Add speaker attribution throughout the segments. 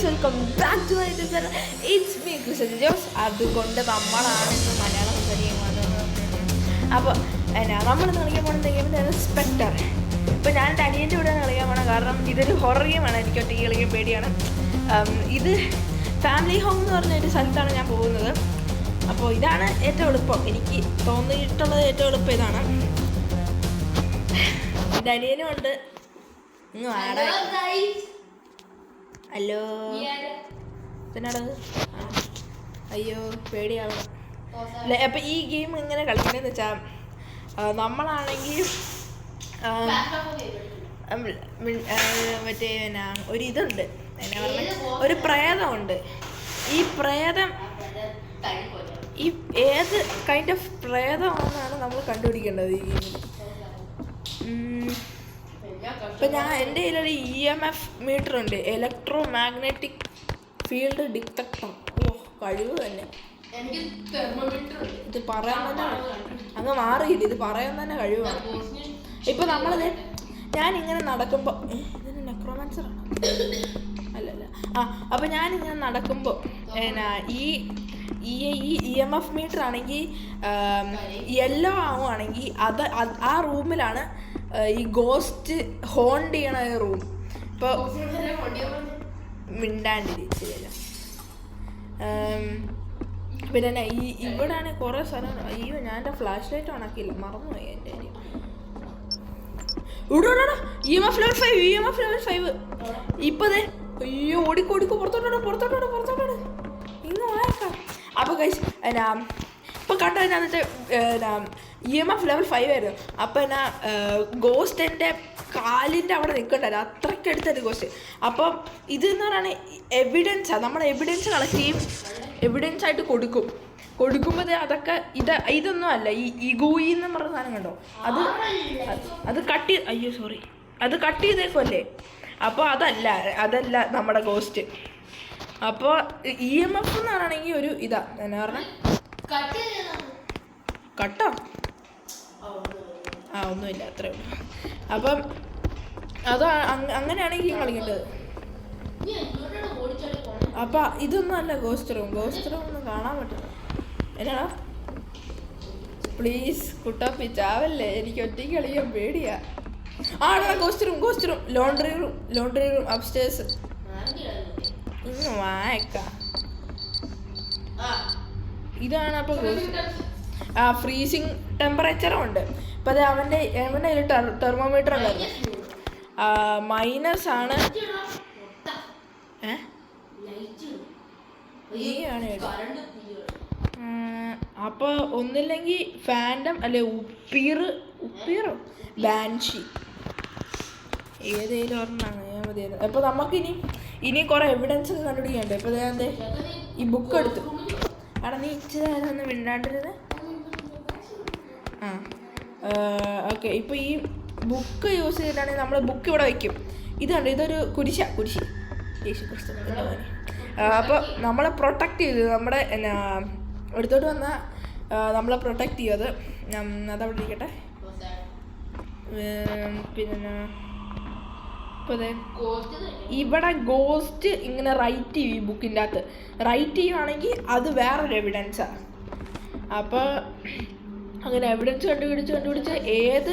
Speaker 1: Welcome back to my YouTube channel. It's me Christen Jose. അതുകൊണ്ട് നമ്മളാണ് ഇന്ന് മലയാളം സംസാരിക്കുന്നത്. അപ്പോൾ നമ്മളിന്ന് കളിക്കാൻ പോകുന്ന ഗെയിം സ്പെക്ടർ. ഇപ്പോൾ ഞാൻ എൻ്റെ അനിയൻ്റെ കൂടെയാണ് കളിക്കാൻ പോകണം. കാരണം ഇതൊരു ഹൊറർ ഗെയിമാണ്. എനിക്ക് ഒറ്റയ്ക്ക് കളിക്കാൻ പേടിയാണ്. ഇത് ഫാമിലി ഹോം എന്ന് പറഞ്ഞൊരു സ്ഥലത്താണ് ഞാൻ പോകുന്നത്. അപ്പോൾ ഇതാണ് ഏറ്റവും എളുപ്പം, എനിക്ക് തോന്നിയിട്ടുള്ളത് ഏറ്റവും എളുപ്പം ഇതാണ്. എൻ്റെ അനിയനും ഉണ്ട്. ഇങ്ങ് വാടാ. ഹലോ, എന്നാടത്? അയ്യോ പേടിയാവണം. അപ്പം ഈ ഗെയിം എങ്ങനെ കളിക്കണമെന്ന് വെച്ചാൽ, നമ്മളാണെങ്കിൽ മറ്റേ ഒരിതുണ്ട്, എന്നാ പറഞ്ഞ ഒരു പ്രേതമുണ്ട്. ഈ പ്രേതം ഏത് കൈൻഡ് ഓഫ് പ്രേതമാണെന്നാണ് നമ്മൾ കണ്ടുപിടിക്കേണ്ടത് ഈ ഗെയിമിൽ. ഇപ്പം എൻ്റെ കയ്യിലൊരു EMF മീറ്റർ ഉണ്ട്, ഇലക്ട്രോ മാഗ്നറ്റിക് ഫീൽഡ് ഡിറ്റക്ടർ. ഓ, കഴിവ് തന്നെ. ഇത് പറയാൻ തന്നെ അങ്ങ് മാറിയില്ല, ഇത് പറയാൻ തന്നെ കഴിവാണ്. ഇപ്പം നമ്മളിത് ഞാനിങ്ങനെ നടക്കുമ്പോൾ ഇതിന് നെക്രോമാൻസറാണ് അല്ലല്ല അപ്പം ഞാനിങ്ങനെ നടക്കുമ്പോൾ ഈ EMF മീറ്റർ ആണെങ്കിൽ യെല്ലോ ആവുകയാണെങ്കിൽ ആ റൂമിലാണ് ഈ ഗോസ്റ്റ് ഹോണ്ട് ചെയ്യണ റൂം. ഇപ്പോൾ മിണ്ടാണ്ടിരിച്ചില്ല. പിന്നെ ഇവിടെയാണ് കുറേ സ്ഥലം. അയ്യോ, ഞാൻ എൻ്റെ ഫ്ലാഷ് ലൈറ്റ് ഓണാക്കിയില്ല, മറന്നുപോയി എൻ്റെ കാര്യം. ഇവിടെ EMF level 5 ഇപ്പതേ. അയ്യോ, ഓടിക്കോ പുറത്തോട്ടോ ഇന്ന് വായിക്കാം. അപ്പോൾ ഗൈസ് ഇപ്പം കണ്ടോ, എന്നിട്ട് EMF level 5 ആയിരുന്നു. അപ്പം ഗോസ്റ്റ് എൻ്റെ കാലിൻ്റെ അവിടെ നിൽക്കണ്ടായിരുന്നു, അത്രയ്ക്ക് അടുത്തൊരു ഗോസ്റ്റ്. അപ്പം ഇതെന്ന് പറയുന്നത് എവിഡൻസാണ്. നമ്മൾ എവിഡൻസ് കളക്ട് ചെയ്യും, എവിഡൻസ് ആയിട്ട് കൊടുക്കുമ്പോൾ അതൊക്കെ ഇതൊന്നും അല്ല. ഈ ഗൂയി എന്ന് പറഞ്ഞ സാധനം കണ്ടോ, അത് അത് കട്ട് ചെയ്തേക്കുമല്ലേ. അപ്പോൾ അതല്ല നമ്മുടെ ഗോസ്റ്റ്. അപ്പോൾ EMF എന്ന് പറയുകയാണെങ്കിൽ ഒരു ഇതാ എന്നാ പറഞ്ഞ കട്ടോ ഒന്നുമില്ല, അത്രേ ഉള്ളൂ. അപ്പം അത് അങ്ങനെയാണെങ്കിൽ കളിക്കേണ്ടത്. അപ്പം ഇതൊന്നും അല്ല ഗോസ്റ്റ് റൂം ഒന്നും കാണാൻ പറ്റില്ല. എന്നാടാ പ്ലീസ് കുട്ടാപ്പി ചാവല്ലേ, എനിക്ക് ഒറ്റയ്ക്ക് കളിക്കാൻ പേടിയാ. ആടാ ghost room laundry room upstairs. ഇന്ന് വായക്കാം. ഇതാണ് അപ്പോൾ ഗോസ്റ്റ്. ഫ്രീസിങ് ടെമ്പറേച്ചറും ഉണ്ട്. അപ്പം അത് അവൻ്റെ കയ്യിൽ തെർമോമീറ്റർ ഉണ്ടായിരുന്നു. മൈനസ് ആണ്. അപ്പോൾ ഒന്നില്ലെങ്കിൽ ഫാൻഡം അല്ലെ ഉപ്പീറോ ബാൻഷി, ഏതേലും ഒരെണ്ണമാണ് ഞാൻ മതിയായിരുന്നു. അപ്പോൾ നമുക്കിനി കുറേ എവിഡൻസ് ഒക്കെ കണ്ടുപിടിക്കണ്ടേ. ഇപ്പോൾ ഞാൻ ഈ ബുക്ക് എടുത്തു. അവിടെ നീ ഇച്ചിരി മിണ്ടാണ്ടിരുന്നത്. ഓക്കെ, ഇപ്പോൾ ഈ ബുക്ക് യൂസ് ചെയ്തിട്ടാണെങ്കിൽ നമ്മൾ ബുക്ക് ഇവിടെ വയ്ക്കും. ഇതൊരു കുരിശ് യേശുക്രിസ്തു. അപ്പോൾ നമ്മളെ പ്രൊട്ടക്റ്റ് ചെയ്ത് നമ്മുടെ എടുത്തോട്ട് വന്നാൽ നമ്മളെ പ്രൊട്ടക്റ്റ് ചെയ്യത് അതവിടെ ഇരിക്കട്ടെ. പിന്നെ ഇപ്പോൾ ഇവിടെ ഗോസ്റ്റ് ഇങ്ങനെ റൈറ്റ് ചെയ്യും. ഈ ബുക്കിൻ്റെ അകത്ത് റൈറ്റ് ചെയ്യുവാണെങ്കിൽ അത് വേറൊരു എവിഡൻസാണ്. അപ്പോൾ അങ്ങനെ എവിഡൻസ് കണ്ടുപിടിച്ച് ഏത്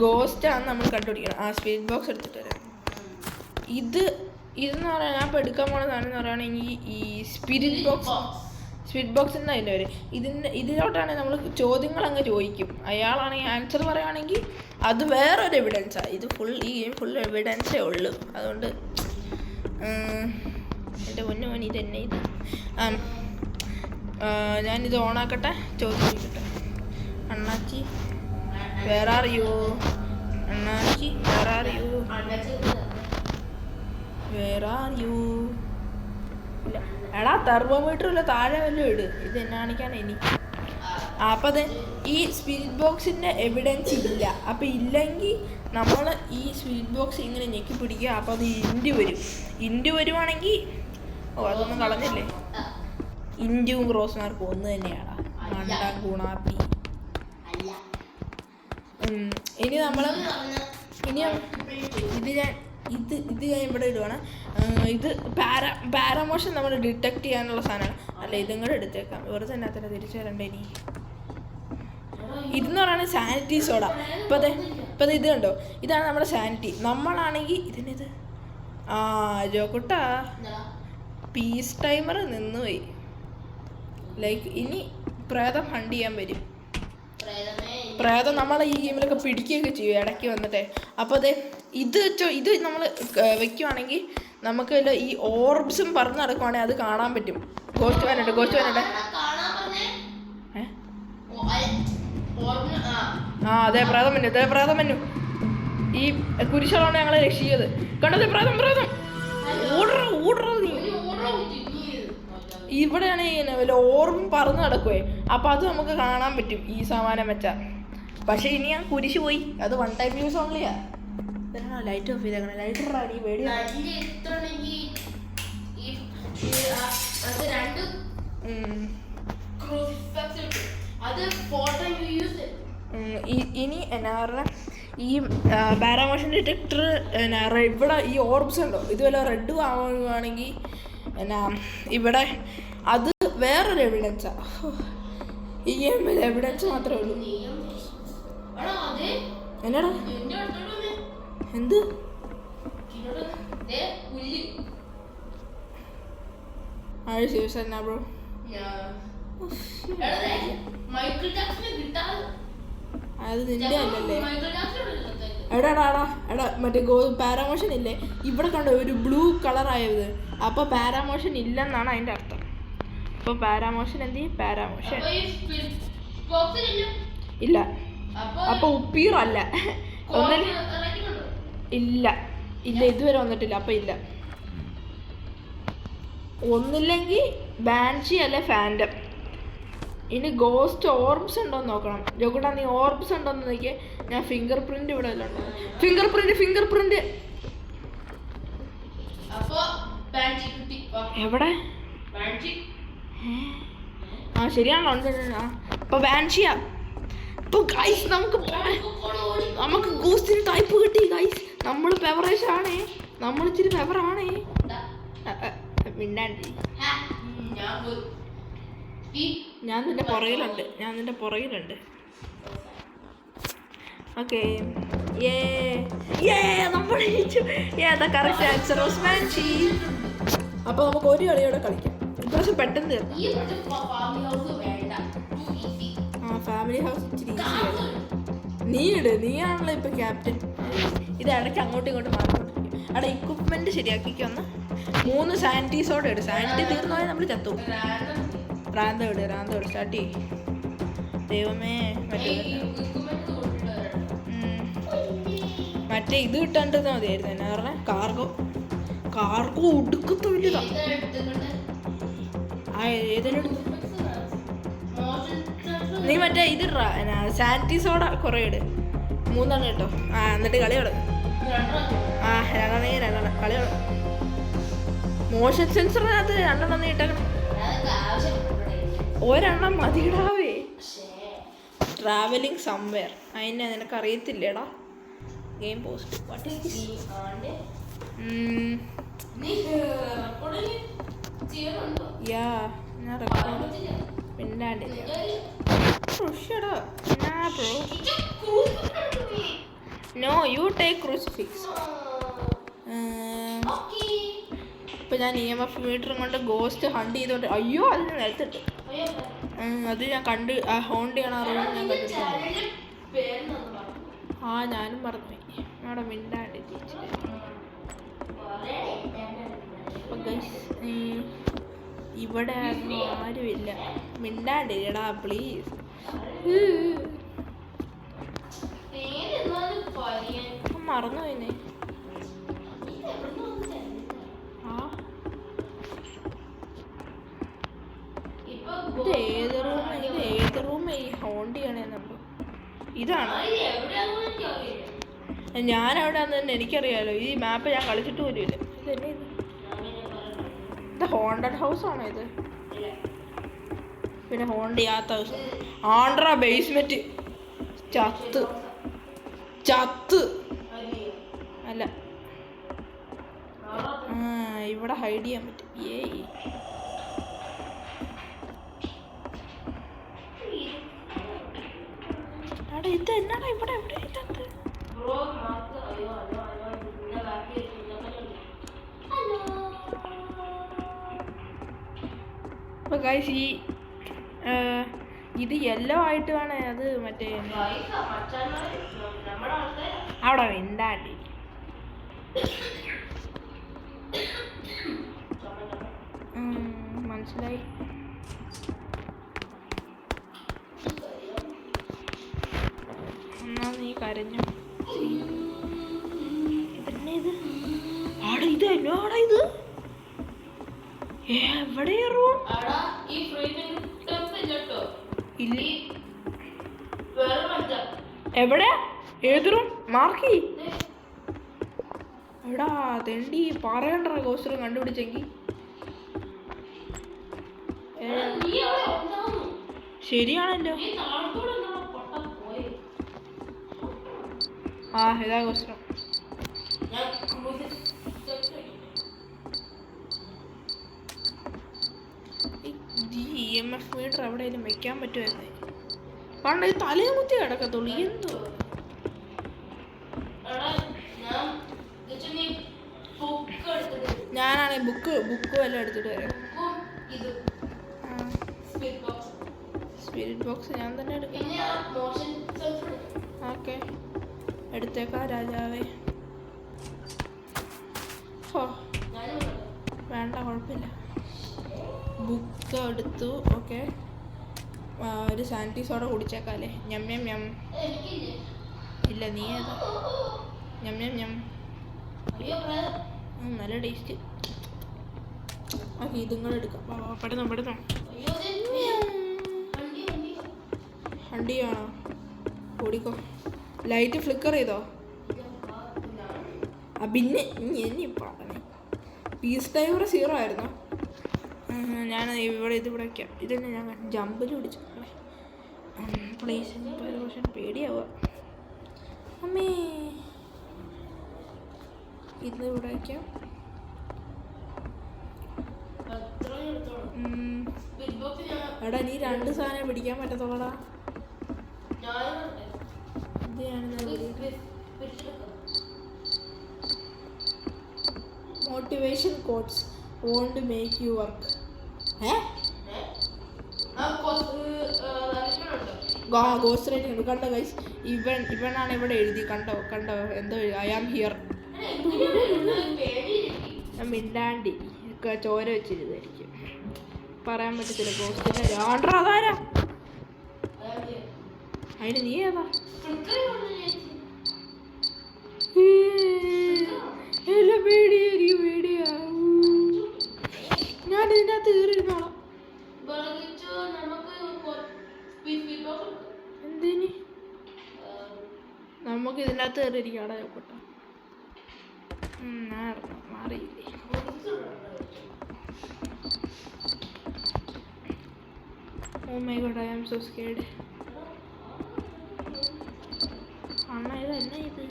Speaker 1: ഗോസ്റ്റാണെന്ന് നമ്മൾ കണ്ടുപിടിക്കണം. സ്പീഡ് ബോക്സ് എടുത്തിട്ട് വരാം. ഇതെന്ന് പറയാൻ ഞാൻ ഇപ്പോൾ എടുക്കാൻ പോകുന്ന സാധനം എന്ന് പറയുകയാണെങ്കിൽ ഈ സ്പിരിറ്റ് ബോക്സ് എന്നാണ് അതിൻ്റെ പേര്. ഇതിലോട്ടാണെങ്കിൽ നമ്മൾ ചോദ്യങ്ങൾ അങ്ങ് ചോദിക്കും. അയാളാണെങ്കിൽ ആൻസർ പറയുകയാണെങ്കിൽ അത് വേറൊരു എവിഡൻസാണ്. ഈ ഗെയിം ഫുൾ എവിഡൻസേ ഉള്ളൂ. അതുകൊണ്ട് എൻ്റെ പൊന്നു ഇത് തന്നെ ഇത് ഞാനിത് ഓണാക്കട്ടെ, ചോദിക്കട്ടെ. അണ്ണാച്ചി വേർ ആർ യു? ഇല്ല എടാ, തെർമോമീറ്ററില്ല, താഴെ വല്ലതും ഇട്. ഇത് എന്നെ കാണിക്കാണ് എനിക്ക്. അപ്പം അത് ഈ സ്പിരിറ്റ് ബോക്സിൻ്റെ എവിഡൻസ് ഇല്ല. അപ്പം ഇല്ലെങ്കിൽ നമ്മൾ ഈ സ്പിരിറ്റ് ബോക്സ് ഇങ്ങനെ ഞെക്കി പിടിക്കുക. അപ്പോൾ അത് ഇൻഡു വരുവാണെങ്കിൽ അതൊന്നും കളഞ്ഞില്ലേ. ഇൻഡുവും ക്രോസ് മാർക്കും ഒന്ന് തന്നെയാണ്. രണ്ടാം ഗുണാപ്പി. ഇനി ഇത് ഞാൻ ഇത് ഞാൻ ഇവിടെ ഇടുവാണ്. ഇത് പാരാമോഷൻ നമ്മൾ ഡിറ്റക്ട് ചെയ്യാനുള്ള സാധനമാണ്. അല്ല ഇതും കൂടെ എടുത്തേക്കാം, വെറുതെ തന്നെ അത്ര തിരിച്ചു വരണ്ടേ ഇനി. ഇതെന്ന് പറയുന്നത് സാനിറ്റി സോഡ. ഇപ്പം ഇത് കണ്ടോ, ഇതാണ് നമ്മുടെ സാനിറ്റി. നമ്മളാണെങ്കിൽ ഇതിനിത് ജോക്കുട്ടാ പീസ് ടൈമർ നിന്നുപോയി. ലൈക്ക് ഇനി പ്രേതം ഹണ്ട് ചെയ്യാൻ വരും. പ്രേതം നമ്മളെ ഈ ഗെയിമിലൊക്കെ പിടിക്കുകയൊക്കെ ചെയ്യും ഇടയ്ക്ക് വന്നിട്ടേ. അപ്പോൾ അതെ ഇത് നമ്മൾ വെക്കുവാണെങ്കിൽ നമുക്ക് ഈ ഓർബ്സും പറന്ന് നടക്കുവാണെങ്കിൽ അത് കാണാൻ പറ്റും. ഗോസ്റ്റ് വരട്ടെ. അതെ പ്രേതം വന്നു. ഈ കുരിശാണ് ഞങ്ങളെ രക്ഷിച്ചത്. കണ്ടത് പ്രേതം ഓടറ നീ. ഇവിടെയാണ് വല്ല ഓർമ്മ പറന്ന് നടക്കുവേ. അപ്പോൾ അത് നമുക്ക് കാണാൻ പറ്റും ഈ സാമാനം വെച്ചാൽ. പക്ഷേ ഇനി ഞാൻ കുരിശ് പോയി, അത് 1 ടൈം യൂസ് ഓൺലിയാ. ലൈറ്റ് ഓഫ് ചെയ്തേക്കണം. ലൈറ്റ് ഇടാ നീ പേടി. ഇനി എന്നാ പറഞ്ഞ ഈ പാരാമോഷൻ ഡിറ്റക്ടർ ഇവിടെ ഈ ഓർബ്സ് ഉണ്ടോ, ഇത് വല്ല റെഡ് ആവുകയാണെങ്കിൽ എന്നാ ഇവിടെ അത് വേറൊരു എവിഡൻസാ. ഈ ഗെയിമിൽ എവിഡൻസ് മാത്രമേ ഉള്ളൂ. എന്നാടാ എന്ത് ബ്രോ? അത് നിന്റെ അല്ലല്ലേ. എടാ മറ്റേ പാരാമോഷൻ ഇല്ലേ ഇവിടെ കണ്ടോ, ഒരു ബ്ലൂ കളറായത്. അപ്പോൾ പാരാമോഷൻ ഇല്ലെന്നാണ് അതിൻ്റെ അർത്ഥം. അപ്പോൾ പാരാമോഷൻ എന്ത് ചെയ്യും? പാരാമോഷൻ ഇല്ല. അപ്പോൾ ഉപ്പീറല്ല ഇല്ല ഇതുവരെ വന്നിട്ടില്ല. അപ്പം ഇല്ല. ഒന്നില്ലെങ്കിൽ ബാൻഷി അല്ലെ ഫാൻറ്റം. ഇനി ഗോസ്റ്റ് ഓർബ്സ് ഉണ്ടോന്ന് നോക്കണം. ജോക്കുട്ടാ നീ ഓർബ്സ് ഉണ്ടോന്ന് നോക്കിയേ. ഞാൻ ഫിംഗർ പ്രിന്റ് ഇവിടെ എല്ലാം ഉണ്ടോ? ഫിംഗർ പ്രിന്റ് എവിടെ? ശരിയാണല്ലോ, ഉണ്ട്. അപ്പൊ ബാൻഷിയാ. അപ്പൊ ഗൈസ് നമുക്ക് ഗോസ്റ്റിന് ടൈപ്പ് കിട്ടി ഗൈസ്. നമ്മൾ പെവറേജ് ആണേ, നമ്മൾ ഇച്ചിരി പെവറാണേ. മിണ്ടാണ്ടി. ഞാൻ നിന്റെ പുറകിലുണ്ട്. ഓക്കെ നമ്മൾ കറക്റ്റ് ആൻസർ വാസ് ബാൻഷി. അപ്പോൾ നമുക്ക് ഒരു കളിയോടെ കളിക്കാം. ഇപ്രാവശ്യം പെട്ടെന്ന് തീർന്നു. ഫാമിലി ഹൗസ് ഇച്ചിരി ഈസിയാണ്. നീയാണല്ലോ ഇപ്പൊ ക്യാപ്റ്റൻ. ഇത് ഇടയ്ക്ക് അങ്ങോട്ടും ഇങ്ങോട്ടും മാറിക്കൊണ്ടിരിക്കും. അവിടെ ഇക്വിപ്മെന്റ് ശരിയാക്കിക്കൊന്ന് 3 സാനിറ്റീസോടെ ഇട്. സാനിറ്റി തീർന്നു പോയാൽ നമ്മൾ ചത്തു. റാന്ത വിട് സ്റ്റാർട്ട് ചെയ്യും. ദൈവമേ മറ്റേ ഇത് കിട്ടാണ്ടിരുന്നാൽ മതിയായിരുന്നു. എന്നാ പറഞ്ഞ കാർഗോ ഒടുക്കത്ത വലുതാ. ഏതെങ്കിലും നീ മറ്റേ ഇതിടാ സാനിറ്റീസോടെ കുറേ ഇട്. 3 കേട്ടോ. എന്നിട്ട് കളി തുടങ്ങും. 2 കളി തുടങ്ങും. മോഷൻ സെൻസറിനകത്ത് 2 നീ ഇട്ടേക്കണം. 1 മതിയിടാവേ. ട്രാവലിംഗ് സംവെയർ അതിനെ നിനക്ക് അറിയത്തില്ലേടാ. ഗെയിം പോസ്റ്റ് ഞാൻ റെക്കോർഡ് പിന്നാണ്ടില്ല. No you take crucifix. ഇപ്പം ഞാൻ EMF മീറ്ററും കൊണ്ട് ഗോസ്റ്റ് ഹണ്ട് ചെയ്തോണ്ട് അയ്യോ അത് ഞാൻ നിലത്തിട്ട്. അത് ഞാൻ കണ്ട് ഹോണ്ട് ചെയ്യണ റൂം ഞാൻ കണ്ടിട്ടുണ്ട്. ഞാനും പറഞ്ഞു അവിടെ മിണ്ടാണ്ട് ചേച്ചി. ഇവിടെ ആരുമില്ല. മിണ്ടാണ്ടില്ലടാ പ്ലീസ്. മറന്നുപോയിന്നേ. ഇത് ഏത് റൂം ഈ ഹോണ്ട് ചെയ്യണേ നമ്മൾ? ഇതാണ്. ഞാനവിടെ തന്നെ എനിക്കറിയാലോ. ഈ മാപ്പ് ഞാൻ കളിച്ചിട്ട് പോലും ഇല്ല. ഇതന്നെ ഇത് ഹോണ്ടഡ് ഹൗസ് ആണോ ഇത്? പിന്നെ ഹോണ്ട് ചെയ്യാത്ത ഹൗസ് ആണ്ട്രാ. ബേസ്മെന്റ് ചത്ത് അല്ല ഇവിടെ ഹൈഡ് ചെയ്യാൻ പറ്റും. ഏയ് അവിടെ ഇത് എന്നാടാ ഇവിടെ എവിടെ ഇതത്? അപ്പോൾ ഗൈസ് ഈ ഇത് യെല്ലോ ആയിട്ട് വേണേ അത് മറ്റേ അവിടെ ഉണ്ടാണ്ടി മനസ്സിലായി. എന്നാ നീ കരഞ്ഞു. ഇതന്നെ ഇത് ആടാ ഇത് എന്നോടാ ഇത് എവിടെ റൂം എവിടെ ഏത് റൂം മാർക്കി എടാ തെണ്ടി പറയണ്ട ഗോസ്റ്റ് റൂം കണ്ടുപിടിച്ചെങ്കിൽ ശരിയാണല്ലോ. ആ ഇതാ ഗോസ്റ്റ് റൂം. EMF മീറ്റർ എവിടെയെങ്കിലും വെക്കാൻ പറ്റുമായിരുന്നേ. കാരണം ഇത് തലയെ കുത്തി കിടക്കത്തുള്ളൂ. എന്തോ ഞാനാണെ ബുക്ക് എല്ലാം എടുത്തിട്ട് വരാം. സ്പിരിറ്റ് ബോക്സ് ഞാൻ തന്നെ എടുക്കാം. ഓക്കെ എടുത്തേക്കാം രാജാവേ. ഓ വേണ്ട കുഴപ്പമില്ല. ബുക്ക് എടുത്തു. ഓക്കെ ഒരു സാനിറ്റി സോഡ കുടിച്ചേക്കാല്ലേ. ഞം ഞം ഞം. ഇല്ല നീ ഏതാ? ഞം ഞം ഞം. നല്ല ടേസ്റ്റ്. ഓക്കെ ഇതും കൂടെ എടുക്കാം. പെടുന്നോ വണ്ടിയാണോ? ഓടിക്കോ. ലൈറ്റ് ഫ്ലിക്കർ ചെയ്തോ? പിന്നെ ഇനി പറഞ്ഞേ പീസ് ഡൈവർ 0 ആയിരുന്നോ? ഞാൻ ഇവിടെ ഇതിവിടെ വയ്ക്കാം. ഇതന്നെ ഞാൻ ജമ്പിൽ പിടിച്ചു. പ്ലേസ് പക്ഷെ പേടിയാവുക. അമ്മേ ഇത് ഇവിടെ വയ്ക്കാം. എടാ നീ 2 സാധനം പിടിക്കാൻ പറ്റത്തോളടാ. Motivation quotes won't make you work. Ghost writing ഉണ്ട്. കണ്ടോ ഗൈസ്, ഇവനാണ് ഇവിടെ എഴുതി. കണ്ടോ എന്തോ ഐ ആം ഹിയർ. മിണ്ടാണ്ടി ചോര വെച്ചിരുന്നായിരിക്കും. പറയാൻ പറ്റത്തില്ല. ഗോസ്റ്റിന്റെ അതാരാ? അതിന് നീ ഏതാ? എല്ലാം പേടിയാ. ഞാൻ ഇതിനകത്ത് കയറിയിരുന്നോളാം. എന്തിന് നമുക്ക് ഇതിനകത്ത് കയറിയിരിക്കും. അവിടെ നോക്കട്ടെ. മാറിയില്ലേ? Oh my god, I am so scared. അണ്ണ ഇതെന്നാ ഇത്?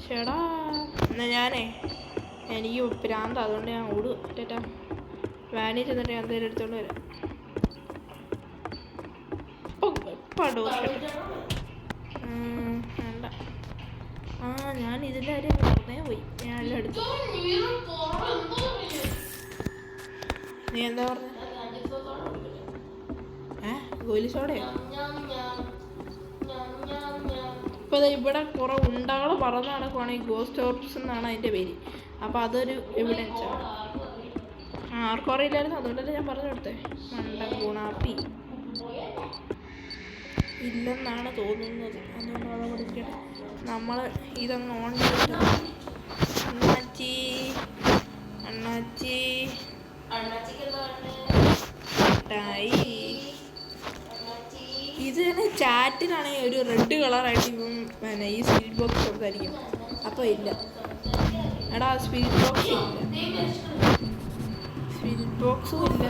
Speaker 1: ചേടാ എന്നാ എനിക്ക് പ്രാന്ത. അതുകൊണ്ട് ഞാൻ ഓടുക. ചേട്ടാ വാനിൽ ചെന്നിട്ട് ഞാൻ എന്തെങ്കിലും എടുത്തോണ്ട് വരാം. വേണ്ട. ഞാൻ ഇതിൻ്റെ കാര്യം വെറുതെ പോയി. ഞാൻ എല്ലാം എടുത്തു. നീ എന്താ പറഞ്ഞ? ഗോലി സോഡയോ? ഇപ്പോൾ ഇവിടെ കുറേ ഉണ്ടകൾ പറന്ന് നടക്കുവാണ്. ഈ ഗോസ്റ്റ് ഓർബ്സ് എന്നാണ് അതിൻ്റെ പേര്. അപ്പോൾ അതൊരു എവിഡൻസാണ്. ആർക്കും അറിയില്ലായിരുന്നു. അതുകൊണ്ടല്ലേ ഞാൻ പറഞ്ഞു കൊടുത്തേ. മണ്ട ഗുണാപ്പി ഇല്ലെന്നാണ് തോന്നുന്നത്. അതുകൊണ്ട് അവിടെ കൊടുക്കട്ടെ. നമ്മൾ ഇതങ്ങ് ഓൺ ചെയ്തിട്ട് അണ്ണാച്ചി ഇത് തന്നെ ചാറ്റിനാണെങ്കിൽ ഒരു റെഡ് കളറായിട്ട് ഇപ്പം പിന്നെ ഈ സ്പിരിറ്റ് ബോക്സ് കൊടുത്തായിരിക്കും. അപ്പോൾ ഇല്ല. എടാ സ്പിരിറ്റ് ബോക്സ് ഇല്ല. സ്പിരിറ്റ് ബോക്സും ഇല്ല.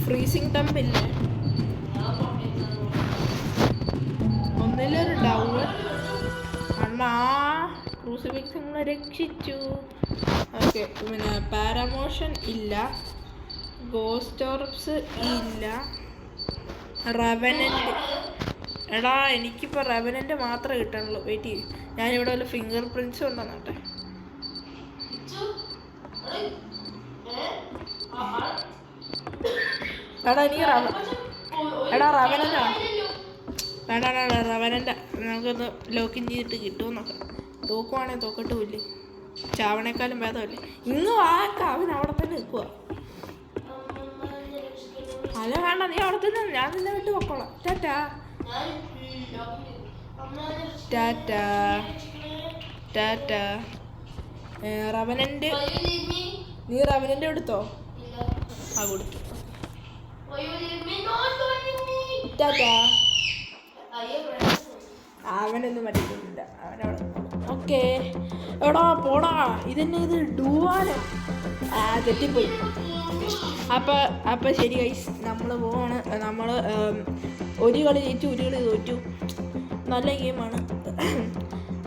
Speaker 1: ഫ്രീസിങ് ടെമ്പ് ഇല്ലേ? ഒന്നിലൊരു ഡൗൺ ക്രൂസിഫിക്സ് നമ്മളെ രക്ഷിച്ചു. ഓക്കെ, പിന്നെ പാരാമോഷൻ ഇല്ല, ഗോസ്റ്റ് ഓർബ്സ് ഇല്ല, റെവനൻ്റ്. എടാ എനിക്കിപ്പോൾ റെവനൻ്റ് മാത്രമേ കിട്ടാനുള്ളൂ. വെയിറ്റ് ചെയ്യും, ഞാനിവിടെ വല്ല ഫിംഗർ പ്രിൻറ്റ്സ് ഉണ്ടെന്നോട്ടെ. എടാ എനിക്ക് റെവനൻ്റാ വേണ്ട, റെവനൻ്റാ. നമുക്കൊന്ന് ലോക്കിൻ ചെയ്തിട്ട് കിട്ടുമോ നോക്കാം. തോക്കുവാണെങ്കിൽ തോക്കട്ടുമില്ലേ, ചാവണേക്കാളും ഭേദമല്ലേ. ഇങ്ങ് വാക്ക, അവൻ അവിടെ തന്നെ നിൽക്കുക. അല്ല വേണ്ട, നീ അവിടെ തന്നെ, ഞാൻ നിന്നെ വിട്ട് പൊക്കോളാം. ടാറ്റാ ടാറ്റാ ടാറ്റാ. റെവനൻ്റ്, നീ റെവനൻ്റ് എടുത്തോ? ആ കൊടുത്തു. ടാറ്റാ. അവനൊന്നും പറ്റില്ല, അവനവിടെ. ഓക്കെ എടാ പോടാ, ഇതെന്നെ ഇത് ഡൂവാണ്. തെറ്റിപ്പോയി. അപ്പം ശരി ഗൈസ്, നമ്മൾ പോവാണ്. നമ്മൾ ഒരു കളി ജയിച്ചു, ഒരു കളി തോറ്റു. നല്ല ഗെയിമാണ്.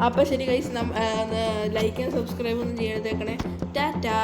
Speaker 1: അപ്പം ശരി ഗൈസ്, ലൈക്കും സബ്സ്ക്രൈബൊന്നും ചെയ്തേക്കണേ. ടാറ്റാ.